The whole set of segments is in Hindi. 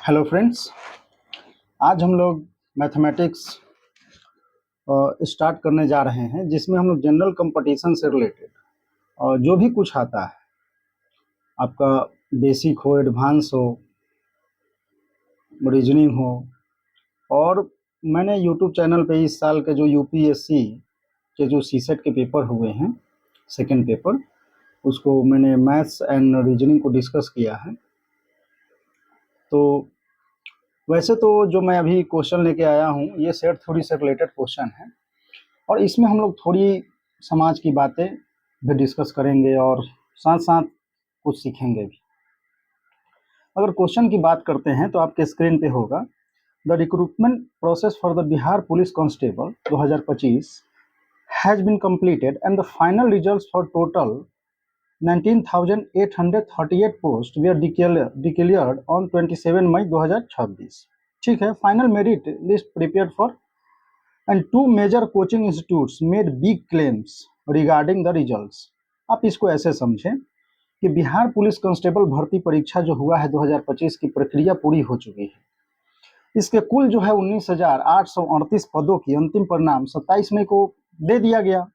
Hello friends. आज हम लोग मैथमेटिक्स स्टार्ट करने जा रहे हैं, जिसमें हम लोग जनरल कंपटीशन से रिलेटेड और जो भी कुछ आता है, आपका बेसिक हो, एडवांस हो, रीजनिंग हो। और मैंने यूट्यूब चैनल पे इस साल के जो यूपीएससी के जो सीसेट के पेपर हुए हैं, सेकंड पेपर, उसको मैंने मैथ्स एंड रीजनिंग को डिस्कस किया है। तो वैसे तो जो मैं अभी क्वेश्चन लेके आया हूँ, ये सेट थ्योरी से रिलेटेड क्वेश्चन है, और इसमें हम लोग थोड़ी समाज की बातें भी डिस्कस करेंगे और साथ साथ कुछ सीखेंगे भी। अगर क्वेश्चन की बात करते हैं तो आपके स्क्रीन पे होगा, the recruitment process for the Bihar police constable 2025 has been completed and the final results for total 19,838 post were declared on 27 May 2026। ठीक है, final merit list prepared for and two major coaching institutes made big claims regarding the results। आप इसको ऐसे समझें कि बिहार पुलिस कांस्टेबल भर्ती परीक्षा जो हुआ है 2025 की प्रक्रिया पूरी हो चुकी है। इसके कुल जो है 19,838 पदों की अंतिम परिणाम 27 मई को दे दिया गया,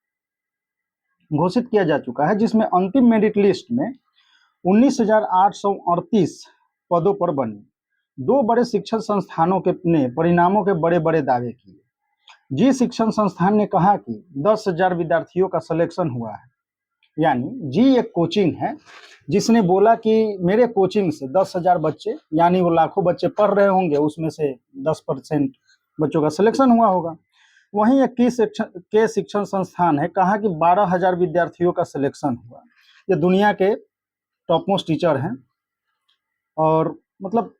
घोषित किया जा चुका है, जिसमें अंतिम मेरिट लिस्ट में 19,838 पदों पर बनी दो बड़े शिक्षण संस्थानों के ने परिणामों के बड़े बड़े दावे किए। जी शिक्षण संस्थान ने कहा कि 10,000 विद्यार्थियों का सिलेक्शन हुआ है, यानी जी एक कोचिंग है जिसने बोला कि मेरे कोचिंग से 10,000 बच्चे, यानी वो लाखों बच्चे पढ़ रहे होंगे, उसमें से 10% बच्चों का सिलेक्शन हुआ होगा। वहीं एक के शिक्षण संस्थान है, कहा कि 12,000 विद्यार्थियों का सिलेक्शन हुआ। ये दुनिया के टॉप मोस्ट टीचर हैं और मतलब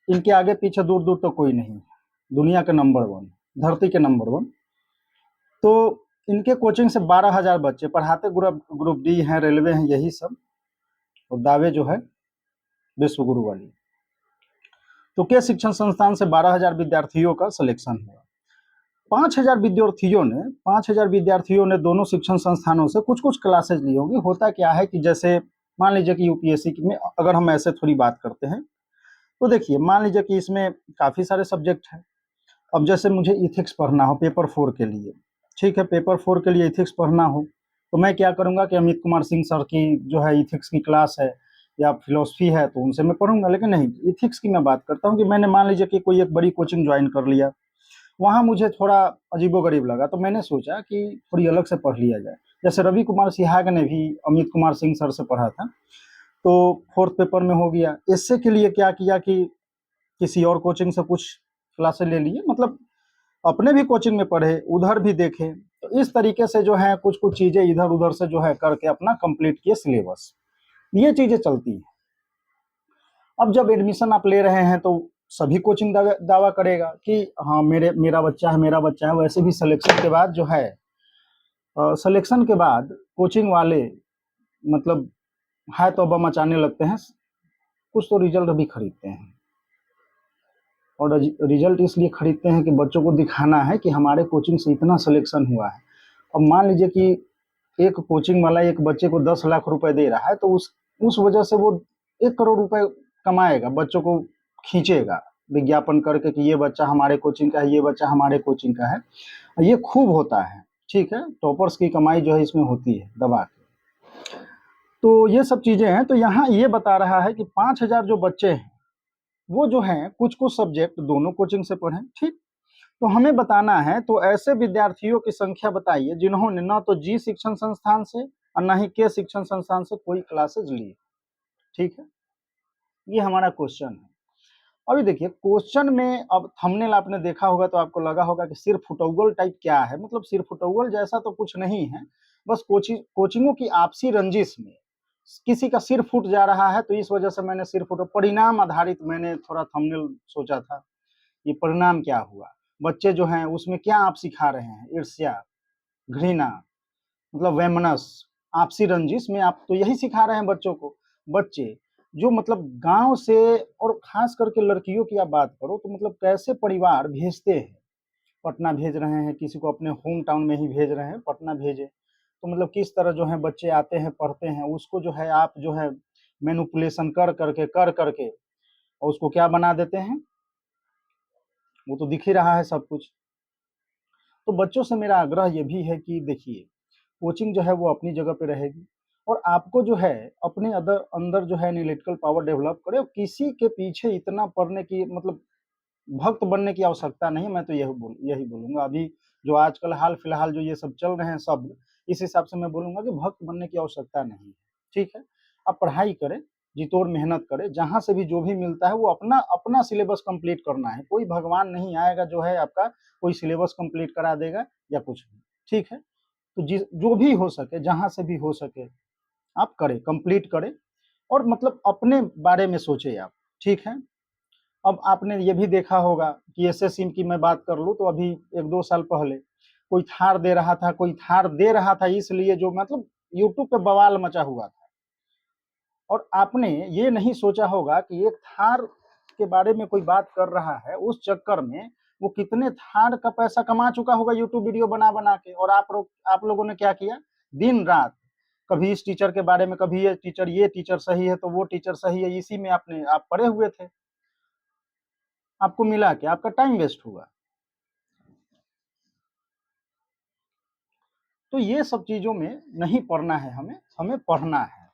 इनके आगे पीछे दूर दूर तो कोई नहीं है, दुनिया के नंबर 1, धरती के नंबर 1। तो इनके कोचिंग से 12,000 बच्चे पढ़ाते, ग्रुप डी हैं, रेलवे हैं, यही सब, और दावे जो है विश्व गुरु वाली। तो के शिक्षण संस्थान से 12,000 विद्यार्थियों का सिलेक्शन हुआ। 5,000 विद्यार्थियों ने दोनों शिक्षण संस्थानों से कुछ कुछ क्लासेज ली होंगी। होता क्या है कि जैसे मान लीजिए कि यूपीएससी में अगर हम ऐसे थोड़ी बात करते हैं, तो देखिए मान लीजिए कि इसमें काफ़ी सारे सब्जेक्ट हैं। अब जैसे मुझे इथिक्स पढ़ना हो पेपर 4 के लिए, ठीक है, पेपर 4 के लिए इथिक्स पढ़ना हो, तो मैं क्या करूंगा कि अमित कुमार सिंह सर की जो है इथिक्स की क्लास है या फिलोसफी है, तो उनसे मैं पढ़ूंगा। लेकिन नहीं, इथिक्स की मैं बात करता हूँ कि मैंने मान लीजिए कि कोई एक बड़ी कोचिंग ज्वाइन कर लिया, वहाँ मुझे थोड़ा अजीबोगरीब लगा, तो मैंने सोचा कि थोड़ी अलग से पढ़ लिया जाए। जैसे रवि कुमार सिहाग ने भी अमित कुमार सिंह सर से पढ़ा था, तो 4th पेपर में हो गया। इससे के लिए क्या किया कि किसी और कोचिंग से कुछ क्लासेस ले लिए, मतलब अपने भी कोचिंग में पढ़े, उधर भी देखे। तो इस तरीके से जो है कुछ कुछ चीजें इधर उधर से जो है करके अपना कंप्लीट किए सिलेबस। ये चीजें चलती है। अब जब एडमिशन आप ले रहे हैं तो सभी कोचिंग दावा करेगा कि हाँ मेरा बच्चा है, मेरा बच्चा है। वैसे भी सिलेक्शन के बाद जो है, सिलेक्शन के बाद कोचिंग वाले मतलब है तौबा मचाने लगते हैं, कुछ तो रिजल्ट भी खरीदते हैं। और रिजल्ट इसलिए खरीदते हैं कि बच्चों को दिखाना है कि हमारे कोचिंग से इतना सिलेक्शन हुआ है। अब मान लीजिए कि एक कोचिंग वाला एक बच्चे को 10 लाख रुपए दे रहा है, तो उस वजह से वो 1 करोड़ रुपए कमाएगा, बच्चों को खींचेगा विज्ञापन करके कि ये बच्चा हमारे कोचिंग का है, ये बच्चा हमारे कोचिंग का है। ये खूब होता है, ठीक है, टॉपर्स की कमाई जो है इसमें होती है दबा के। तो ये सब चीजें हैं। तो यहाँ ये बता रहा है कि 5,000 जो बच्चे हैं वो जो हैं कुछ कुछ सब्जेक्ट दोनों कोचिंग से पढ़ें, ठीक। तो हमें बताना है, तो ऐसे विद्यार्थियों की संख्या बताइए जिन्होंने न तो जी शिक्षण संस्थान से और न ही के शिक्षण संस्थान से कोई क्लासेज ली, ठीक है। ये हमारा क्वेश्चन है। अभी देखिए क्वेश्चन में, अब थंबनेल आपने देखा होगा तो आपको लगा होगा कि सिर फुटौगल टाइप क्या है। मतलब सिर फुटौगल जैसा तो कुछ नहीं है, बस कोचिंगों की आपसी रंजिश में किसी का सिर फूट जा रहा है, तो इस वजह से मैंने सिर फुट परिणाम आधारित मैंने थोड़ा थंबनेल सोचा था। ये परिणाम क्या हुआ, बच्चे जो हैं उसमें क्या आप सिखा रहे हैं, ईर्ष्या, घृणा, मतलब वैमनस, आपसी रंजिश में आप तो यही सिखा रहे हैं बच्चों को। बच्चे जो मतलब गांव से, और खास करके लड़कियों की आप बात करो तो मतलब कैसे परिवार भेजते हैं, पटना भेज रहे हैं, किसी को अपने होम टाउन में ही भेज रहे हैं, पटना भेजे, तो मतलब किस तरह जो है बच्चे आते हैं, पढ़ते हैं, उसको जो है आप जो है मैनिपुलेशन कर करके और उसको क्या बना देते हैं, वो तो दिख ही रहा है सब कुछ। तो बच्चों से मेरा आग्रह ये भी है कि देखिए, कोचिंग जो है वो अपनी जगह पे रहेगी, और आपको जो है अपने अंदर अंदर जो है एनालिटिकल पावर डेवलप करे, और किसी के पीछे इतना पढ़ने की मतलब भक्त बनने की आवश्यकता नहीं है। मैं तो यही बोलूँगा, अभी जो आजकल हाल-फिलहाल जो ये सब चल रहे हैं शब्द, इस हिसाब से मैं बोलूँगा कि भक्त बनने की आवश्यकता नहीं है, ठीक है? आप पढ़ाई करें, जी-तोड़ मेहनत करें, जहाँ से भी जो भी मिलता है वो अपना अपना सिलेबस कंप्लीट करना है। कोई भगवान नहीं आएगा जो है आपका कोई सिलेबस कंप्लीट करा देगा या कुछ भी, ठीक है? तो जो भी हो सके, जहाँ से भी हो सके, आप करें, कंप्लीट करें, और मतलब अपने बारे में सोचें आप, ठीक है? अब आपने ये भी देखा होगा कि एसएससी की मैं बात कर लूँ तो अभी 1-2 साल पहले कोई थार दे रहा था इसलिए जो मतलब यूट्यूब पे बवाल मचा हुआ था। और आपने ये नहीं सोचा होगा कि एक थार के बारे में कोई बात कर रहा है, उस चक्कर में वो कितने थार का पैसा कमा चुका होगा यूट्यूब वीडियो बना-बना के, और आप लोगों ने क्या किया? दिन-रात कभी इस टीचर के बारे में, कभी ये टीचर सही है तो वो टीचर सही है, इसी में आप पड़े हुए थे। आपको मिला क्या? आपका टाइम वेस्ट हुआ। तो ये सब चीज़ों में नहीं पड़ना है हमें, हमें पढ़ना है,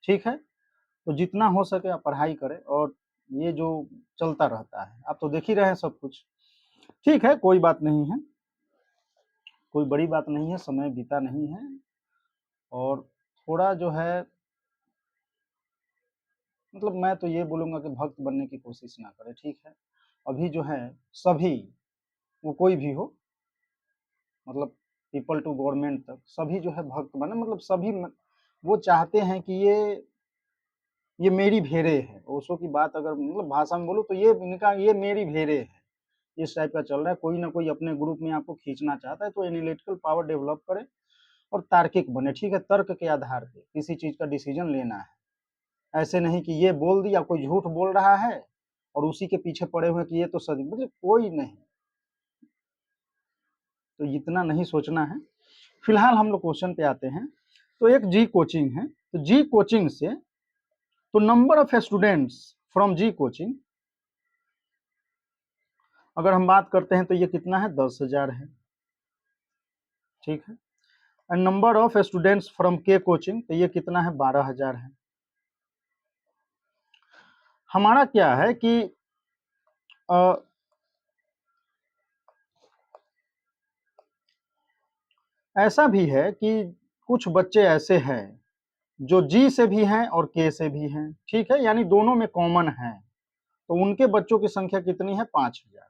ठीक है? तो जितना हो सके आप पढ़ाई करें, और ये जो चलता रहता है, आप तो देख ही रहे हैं सब कुछ। ठीक है, कोई बात नहीं है, कोई बड़ी बात नहीं है, समय बीता नहीं है, और थोड़ा जो है मतलब मैं तो ये बोलूँगा कि भक्त बनने की कोशिश ना करें, ठीक है? अभी जो है सभी, वो कोई भी हो, मतलब पीपल टू गवर्नमेंट तक सभी जो है भक्त बने, मतलब सभी वो चाहते हैं कि ये मेरी भेड़े है। ओशो की बात अगर मतलब भाषा में बोलूँ तो ये मेरी भेड़े है, इस टाइप का चल रहा है। कोई ना कोई अपने ग्रुप में आपको खींचना चाहता है, तो एनालिटिकल पावर डेवलप करें और तार्किक बने, ठीक है? तर्क के आधार पे किसी चीज़ का डिसीजन लेना है। ऐसे नहीं कि ये बोल दिया, कोई झूठ बोल रहा है और उसी के पीछे पड़े हुए हैं कि ये तो सही, मतलब कोई नहीं। तो इतना नहीं सोचना है। फिलहाल हम लोग क्वेश्चन पे आते हैं। तो एक जी कोचिंग है, तो जी कोचिंग से तो number of students from G coaching अगर हम बात करते हैं तो ये कितना है, 10,000 है, ठीक है? And number of students from के कोचिंग तो ये कितना है, 12,000 है। हमारा क्या है कि अ, ऐसा भी है कि कुछ बच्चे ऐसे हैं जो जी से भी हैं और के से भी हैं, ठीक है? यानी दोनों में कॉमन है, तो उनके बच्चों की संख्या कितनी है, 5,000,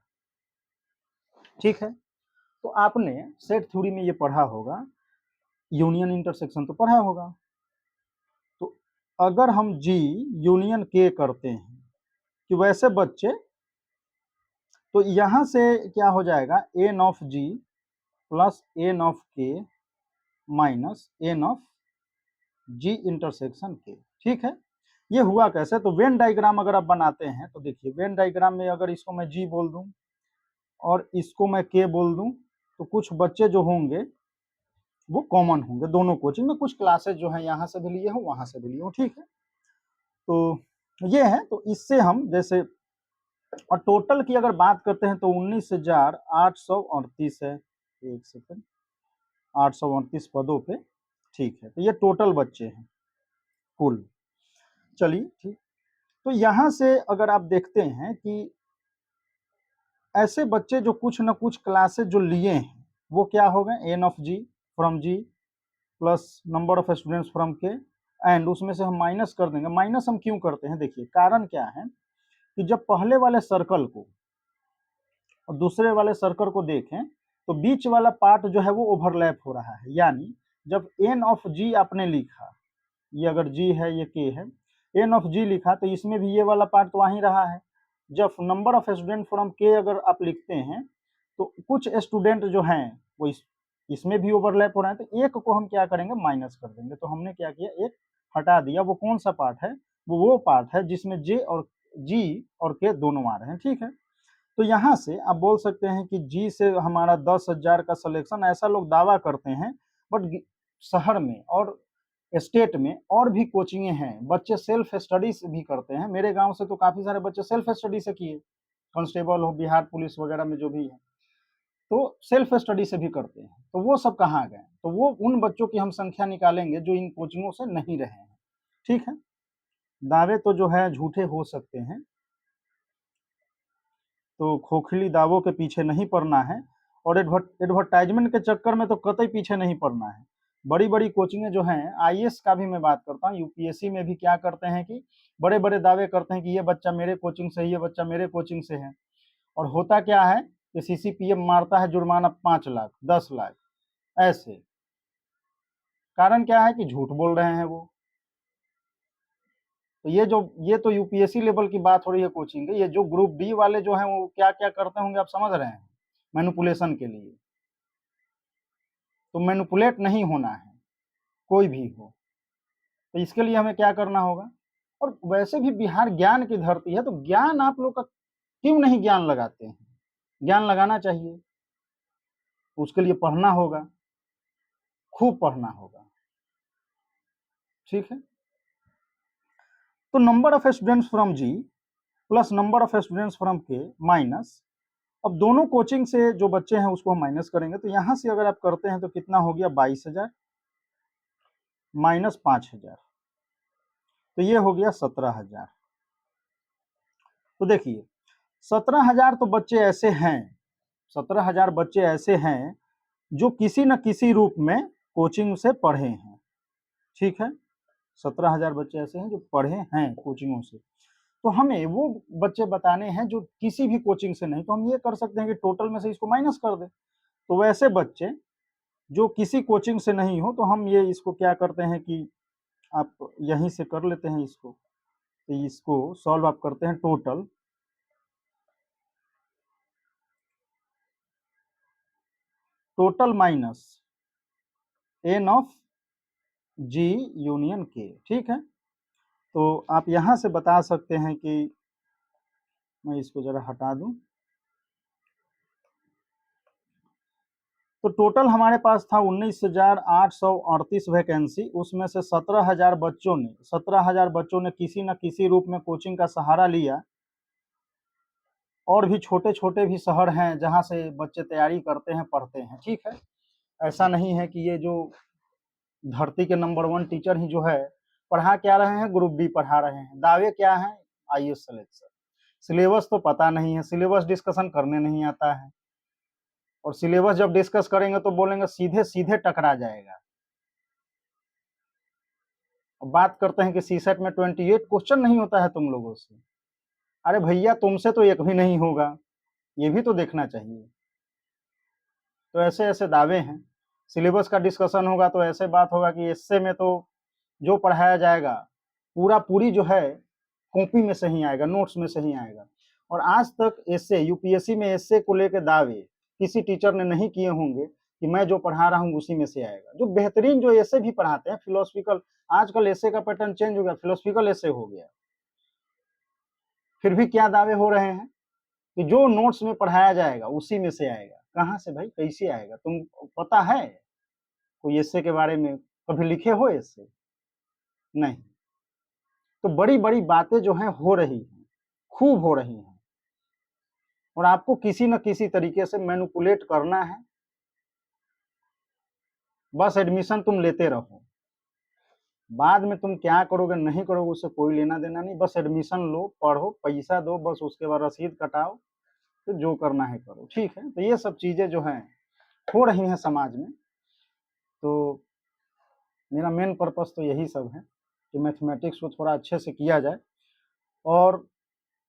ठीक है? तो आपने सेट थ्योरी में ये पढ़ा होगा, यूनियन इंटरसेक्शन तो पढ़ा होगा। तो अगर हम जी यूनियन के करते हैं कि वैसे बच्चे, तो यहाँ से क्या हो जाएगा, N of G plus N of K minus N of G intersection K, ठीक है? ये हुआ कैसे, तो वेन डायग्राम अगर आप बनाते हैं तो देखिए, वेन डायग्राम में अगर इसको मैं जी बोल दूं और इसको मैं के बोल दूं, तो कुछ बच्चे जो होंगे वो कॉमन होंगे दोनों कोचिंग में, कुछ क्लासेस जो है यहाँ से भी लिए हो वहां से भी लिए हो, ठीक है? तो ये है, तो इससे हम जैसे, और टोटल की अगर बात करते हैं तो 19,838 है, एक सेकंड, 838 पदों पे, ठीक है? तो ये टोटल बच्चे हैं कुल। चलिए ठीक, तो यहाँ से अगर आप देखते हैं कि ऐसे बच्चे जो कुछ न कुछ क्लासेस जो लिए हैं वो क्या हो गए, n of G from G plus number of students from K, and उसमें से हम माइनस कर देंगे। माइनस हम क्यों करते हैं, देखिए कारण क्या है कि जब पहले वाले सर्कल को और दूसरे वाले सर्कल को देखें तो बीच वाला पार्ट जो है वो ओवरलैप हो रहा है, यानी जब एन ऑफ जी आपने लिखा, ये अगर जी है ये के है, एन ऑफ जी लिखा तो इसमें भी ये वाला पार्ट तो वहीं रहा है। जब नंबर ऑफ स्टूडेंट फ्रॉम के अगर आप लिखते हैं तो कुछ स्टूडेंट जो हैं वो इसमें भी ओवरलैप हो रहा है, तो एक को हम क्या करेंगे, माइनस कर देंगे। तो हमने क्या किया, एक हटा दिया। वो कौन सा पार्ट है, वो पार्ट है जिसमें जे और जी और के दोनों आ रहे हैं, ठीक है? तो यहाँ से आप बोल सकते हैं कि जी से हमारा 10,000 का सिलेक्शन, ऐसा लोग दावा करते हैं, बट शहर में और स्टेट में और भी कोचिंगे हैं, बच्चे सेल्फ स्टडी भी करते हैं। मेरे गांव से तो काफी सारे बच्चे सेल्फ स्टडी से किए, कांस्टेबल हो, बिहार पुलिस वगैरह में जो भी है, तो सेल्फ स्टडी से भी करते हैं। तो वो सब कहाँ गए? तो वो उन बच्चों की हम संख्या निकालेंगे जो इन कोचिंगों से नहीं रहे हैं। ठीक है, दावे तो जो है झूठे हो सकते हैं, तो खोखली दावों के पीछे नहीं पड़ना है, और एडवर्टाइजमेंट के चक्कर में तो कतई पीछे नहीं पड़ना है। बड़ी बड़ी कोचिंगें जो हैं, आईएएस का भी मैं बात करता हूँ, यूपीएससी में भी क्या करते हैं कि बड़े बड़े दावे करते हैं कि ये बच्चा मेरे कोचिंग से है, ये बच्चा मेरे कोचिंग से है, और होता क्या है कि सीसीपीएम मारता है जुर्माना 5 लाख 10 लाख ऐसे। कारण क्या है कि झूठ बोल रहे हैं वो। तो ये तो यूपीएससी लेवल की बात हो रही है कोचिंग की। ये जो ग्रुप डी वाले जो हैं वो क्या क्या करते होंगे आप समझ रहे हैं, मैनिपुलेशन के लिए। तो मैनिपुलेट नहीं होना है कोई भी हो, तो इसके लिए हमें क्या करना होगा? और वैसे भी बिहार ज्ञान की धरती है, तो ज्ञान आप लोग का क्यों नहीं ज्ञान लगाते हैं? ज्ञान लगाना चाहिए, उसके लिए पढ़ना होगा, खूब पढ़ना होगा। ठीक है, तो number of students from G plus number of students from K minus, अब दोनों कोचिंग से जो बच्चे हैं उसको हम माइनस करेंगे। तो यहां से अगर आप करते हैं तो कितना हो गया? 22,000 माइनस 5,000, तो ये हो गया 17,000। तो देखिए 17,000 तो बच्चे ऐसे हैं, 17,000 बच्चे ऐसे हैं जो किसी न किसी रूप में कोचिंग से पढ़े हैं। ठीक है, 17,000 बच्चे ऐसे हैं जो पढ़े हैं कोचिंगों से। तो हमें वो बच्चे बताने हैं जो किसी भी कोचिंग से नहीं, तो हम ये कर सकते हैं कि टोटल में से इसको माइनस कर दें। तो वैसे बच्चे जो किसी कोचिंग से नहीं हो, तो हम ये इसको क्या करते हैं कि आप यहीं से कर लेते हैं इसको। तो इसको सॉल्व आप करते हैं, total minus N of G union K. ठीक है, तो आप यहां से बता सकते हैं कि मैं इसको जरा हटा दूं, तो टोटल हमारे पास था 19,838 वैकेंसी, उसमें से 17,000 बच्चों ने किसी न किसी रूप में कोचिंग का सहारा लिया। और भी छोटे छोटे भी शहर हैं जहां से बच्चे तैयारी करते हैं, पढ़ते हैं। ठीक है, ऐसा नहीं है कि ये जो धरती के नंबर 1 टीचर ही जो है पढ़ा क्या रहे हैं, ग्रुप डी पढ़ा रहे हैं। दावे क्या है? IAS selection. सिलेबस तो पता नहीं है, सिलेबस डिस्कशन करने नहीं आता है, और सिलेबस जब डिस्कस करेंगे तो बोलेंगे सीधे सीधे टकरा जाएगा। अब बात करते हैं कि सीसेट में 28 क्वेश्चन नहीं होता है तुम लोगों से। अरे भैया तुमसे तो एक भी नहीं होगा, ये भी तो देखना चाहिए। तो ऐसे ऐसे दावे हैं। सिलेबस का डिस्कशन होगा तो ऐसे बात होगा कि एसए में तो जो पढ़ाया जाएगा पूरी जो है कॉपी में से ही आएगा, नोट्स में से ही आएगा। और आज तक एसए, यूपीएससी में एसए को लेकर दावे किसी टीचर ने नहीं किए होंगे कि मैं जो पढ़ा रहा हूँ उसी में से आएगा। जो बेहतरीन जो एसए भी पढ़ाते हैं, फिलोसफिकल, आजकल एसए का पैटर्न चेंज हो गया, फिलोसफिकल एसए हो गया, फिर भी क्या दावे हो रहे हैं कि जो नोट्स में पढ़ाया जाएगा उसी में से आएगा। कहाँ से भाई, कैसे आएगा? तुम पता है कोई एसए के बारे में? कभी लिखे हो एसए? नहीं। तो बड़ी बड़ी बातें जो हैं हो रही हैं, खूब हो रही हैं, और आपको किसी न किसी तरीके से मैनिपुलेट करना है। बस एडमिशन तुम लेते रहो, बाद में तुम क्या करोगे नहीं करोगे उससे कोई लेना देना नहीं। बस एडमिशन लो, पढ़ो, पैसा दो, बस उसके बाद रसीद कटाओ, तो जो करना है करो। ठीक है, तो ये सब चीजें जो हैं हो रही हैं समाज में। तो मेरा मेन पर्पस तो यही सब है कि मैथमेटिक्स को थोड़ा अच्छे से किया जाए। और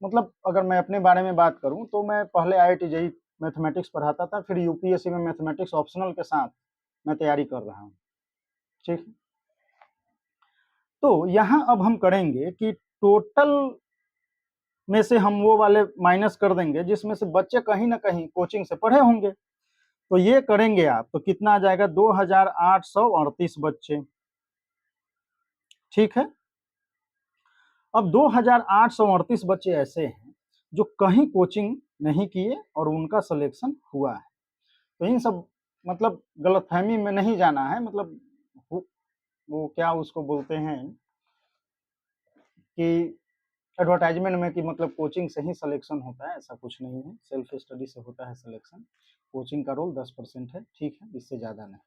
मतलब अगर मैं अपने बारे में बात करूं तो मैं पहले आईआईटी जेईई मैथमेटिक्स पढ़ाता था, फिर यूपीएससी में मैथमेटिक्स ऑप्शनल के साथ मैं तैयारी कर रहा हूं। ठीक, तो यहाँ अब हम करेंगे कि टोटल में से हम वो वाले माइनस कर देंगे जिसमें से बच्चे कहीं ना कहीं कोचिंग से पढ़े होंगे। तो ये करेंगे आप तो कितना आ जाएगा? 2,838 बच्चे। ठीक है, अब 2,838 बच्चे ऐसे हैं जो कहीं कोचिंग नहीं किए और उनका सिलेक्शन हुआ है। तो इन सब मतलब गलतफहमी में नहीं जाना है, मतलब वो क्या उसको बोलते हैं कि एडवर्टाइजमेंट में कि मतलब कोचिंग से ही सिलेक्शन होता है, ऐसा कुछ नहीं है, सेल्फ स्टडी से होता है सिलेक्शन। कोचिंग का रोल 10% है, ठीक है, इससे ज़्यादा नहीं।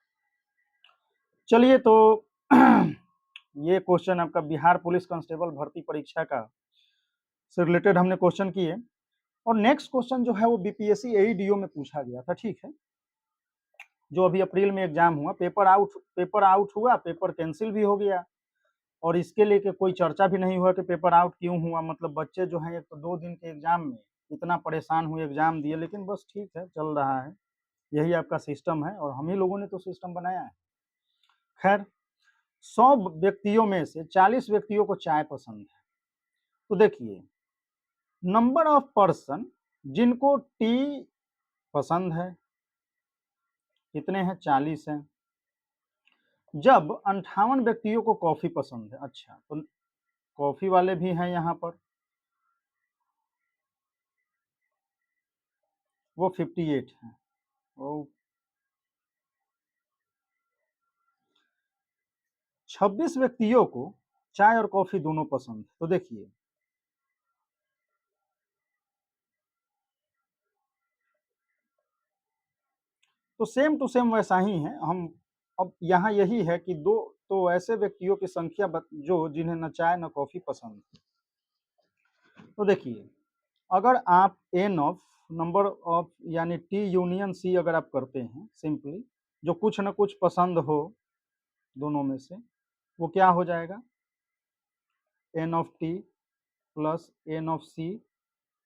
चलिए तो ये क्वेश्चन आपका बिहार पुलिस कांस्टेबल भर्ती परीक्षा का से रिलेटेड हमने क्वेश्चन किए। और नेक्स्ट क्वेश्चन जो है वो बीपीएससी एईडीओ में पूछा गया था, ठीक है, जो अभी अप्रैल में एग्जाम हुआ। पेपर आउट हुआ, पेपर कैंसिल भी हो गया, और इसके लेके कोई चर्चा भी नहीं हुआ कि पेपर आउट क्यों हुआ। मतलब बच्चे जो हैं एक तो 2 दिन के एग्जाम में इतना परेशान हुए, एग्जाम दिए, लेकिन बस ठीक है, चल रहा है, यही आपका सिस्टम है, और हम ही लोगों ने तो सिस्टम बनाया है। खैर, 100 व्यक्तियों में से 40 व्यक्तियों को चाय पसंद है। तो देखिए, नंबर ऑफ पर्सन जिनको टी पसंद है कितने हैं? 40 हैं। जब 58 व्यक्तियों को कॉफी पसंद है, अच्छा, तो कॉफी वाले भी हैं यहाँ पर, वो 58 हैं। वो 26 व्यक्तियों को चाय और कॉफी दोनों पसंद है। तो देखिए, तो सेम टू सेम वैसा ही है। हम अब यहाँ यही है कि दो तो ऐसे व्यक्तियों की संख्या जो जिन्हें न चाय न कॉफी पसंद है। तो देखिए, अगर आप एन ऑफ नंबर ऑफ यानी टी यूनियन सी अगर आप करते हैं सिंपली, जो कुछ न कुछ पसंद हो दोनों में से, वो क्या हो जाएगा? N of T plus N of C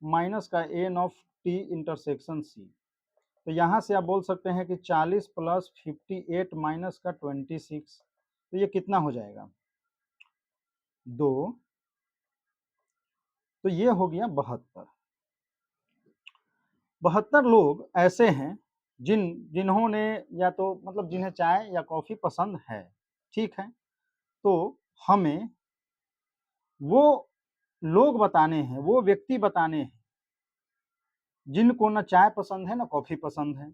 minus का N of T intersection C. तो यहाँ से आप बोल सकते हैं कि 40 प्लस 58 माइनस का 26, तो ये कितना हो जाएगा? 2, तो ये हो गया 72। 72 लोग ऐसे हैं जिन्होंने या तो मतलब जिन्हें चाय या कॉफी पसंद है, ठीक है। तो हमें वो लोग बताने हैं, वो व्यक्ति बताने हैं जिनको न चाय पसंद है न कॉफी पसंद है।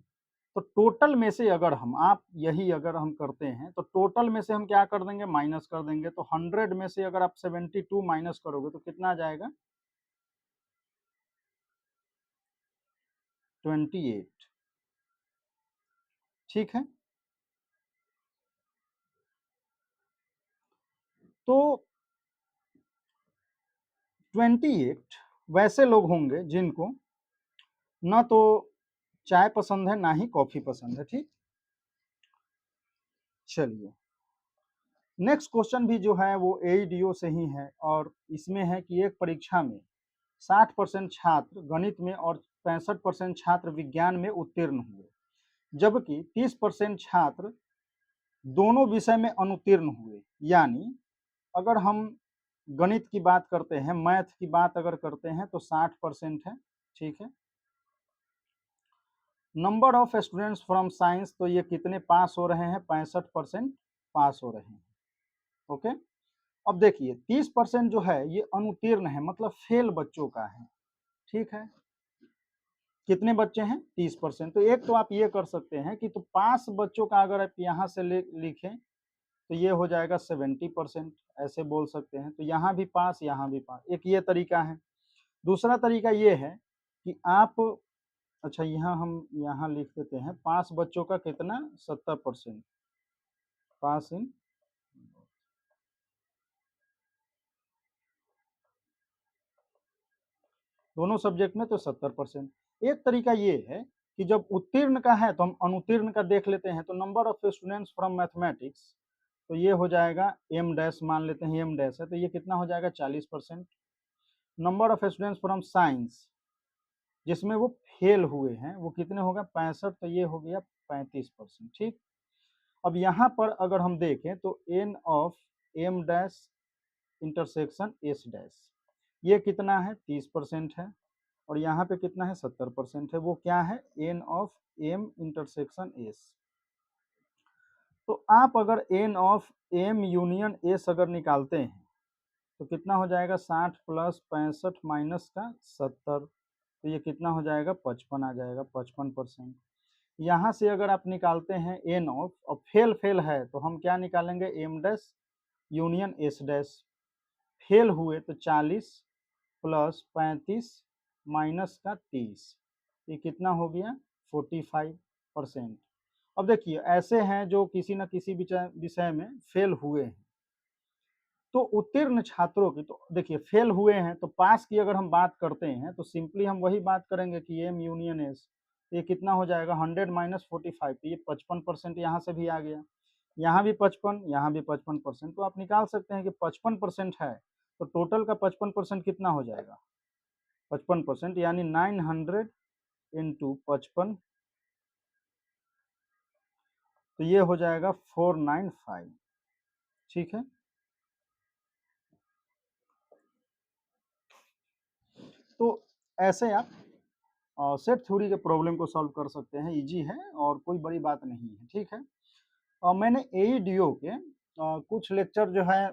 तो टोटल में से अगर आप यही अगर हम करते हैं, तो टोटल में से हम क्या कर देंगे? माइनस कर देंगे। तो 100 में से अगर आप 72 माइनस करोगे तो कितना आ जाएगा? 28, ठीक है। तो 28 वैसे लोग होंगे जिनको न तो चाय पसंद है ना ही कॉफी पसंद है, ठीक। चलिए, नेक्स्ट क्वेश्चन भी जो है वो एईडीओ से ही है, और इसमें है कि एक परीक्षा में 60% छात्र गणित में और 65% छात्र विज्ञान में उत्तीर्ण हुए, जबकि 30% छात्र दोनों विषय में अनुत्तीर्ण हुए। यानी अगर हम गणित की बात करते हैं, मैथ की बात अगर करते हैं, तो 60% है, ठीक है। Number of students from science, तो ये कितने पास हो रहे हैं? 65% पास हो रहे हैं, ओके। अब देखिए, 30% जो है ये अनुत्तीर्ण है, मतलब फेल बच्चों का है, ठीक है। कितने बच्चे हैं? 30%। तो एक तो आप ये कर सकते हैं कि तो पास बच्चों का अगर आप यहाँ से लिखें तो ये हो जाएगा 70%, ऐसे बोल सकते हैं। तो यहाँ भी पास, यहाँ भी पास, एक ये तरीका है। दूसरा तरीका ये है कि आप, अच्छा यहाँ हम यहाँ लिख देते हैं, पास बच्चों का कितना? 70% पास इन दोनों सब्जेक्ट में, तो 70%। एक तरीका ये है कि जब उत्तीर्ण का है तो हम अनुत्तीर्ण का देख लेते हैं। तो number of students from mathematics, तो ये हो जाएगा एम डैश, मान लेते हैं एम डैश है, तो ये कितना हो जाएगा? 40%। Number of students from science, जिसमें वो फेल हुए हैं, वो कितने होगा? 65, तो ये हो गया 35%, ठीक। अब यहाँ पर अगर हम देखें तो n of M dash intersection S dash, ये कितना है? 30% है। और यहाँ पे कितना है? 70% है। वो क्या है? N of M intersection S. तो आप अगर n of M union S अगर निकालते हैं तो कितना हो जाएगा? 60 प्लस 65 माइनस का 70, तो ये कितना हो जाएगा? 55 आ जाएगा, 55%। यहाँ से अगर आप निकालते हैं एन ऑफ और फेल फेल है तो हम क्या निकालेंगे, M dash union S dash. Fail हुए तो 40 प्लस 35 माइनस का 30, ये कितना हो गया 45%। अब देखिए ऐसे हैं जो किसी न किसी विषय में फेल हुए हैं, तो उत्तीर्ण छात्रों की, तो देखिए फेल हुए हैं तो पास की अगर हम बात करते हैं तो सिंपली हम वही बात करेंगे कि एम यूनियन एस, ये कितना हो जाएगा 100 माइनस 45, तो ये 55% यहाँ से भी आ गया, यहाँ भी 55, यहाँ भी 55%, तो आप निकाल सकते हैं कि 55% है तो टोटल का 55% कितना हो जाएगा 55%, यानी 900 इंटू 55, तो ये हो जाएगा 495। ठीक है, तो ऐसे आप सेट थ्योरी के प्रॉब्लम को सॉल्व कर सकते हैं, इजी है और कोई बड़ी बात नहीं है। ठीक है, मैंने एईडीओ के कुछ लेक्चर जो है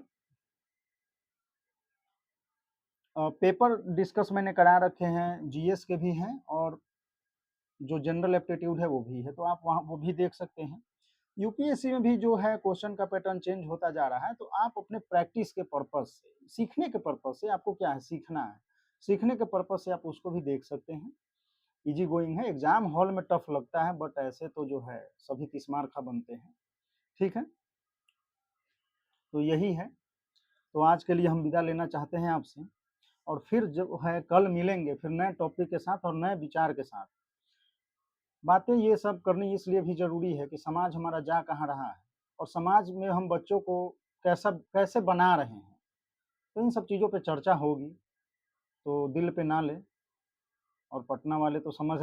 पेपर डिस्कस मैंने करा रखे हैं, जीएस के भी हैं और जो जनरल एप्टीट्यूड है वो भी है, तो आप वहाँ वो भी देख सकते हैं। यूपीएससी में भी जो है क्वेश्चन का पैटर्न चेंज होता जा रहा है, तो आप अपने प्रैक्टिस के पर्पज से, सीखने के पर्पज से, आपको क्या है सीखना है, सीखने के पर्पज से आप उसको भी देख सकते हैं। इजी गोइंग है, एग्जाम हॉल में टफ लगता है बट ऐसे तो जो है सभी तीसमार खा बनते हैं। ठीक है, तो यही है, तो आज के लिए हम विदा लेना चाहते हैं आपसे, और फिर जो है कल मिलेंगे फिर नए टॉपिक के साथ और नए विचार के साथ। बातें ये सब करनी इसलिए भी जरूरी है कि समाज हमारा जा कहाँ रहा है और समाज में हम बच्चों को कैसा कैसे बना रहे हैं, तो इन सब चीज़ों पे चर्चा होगी, तो दिल पे ना ले, और पटना वाले तो समझ रहे हैं।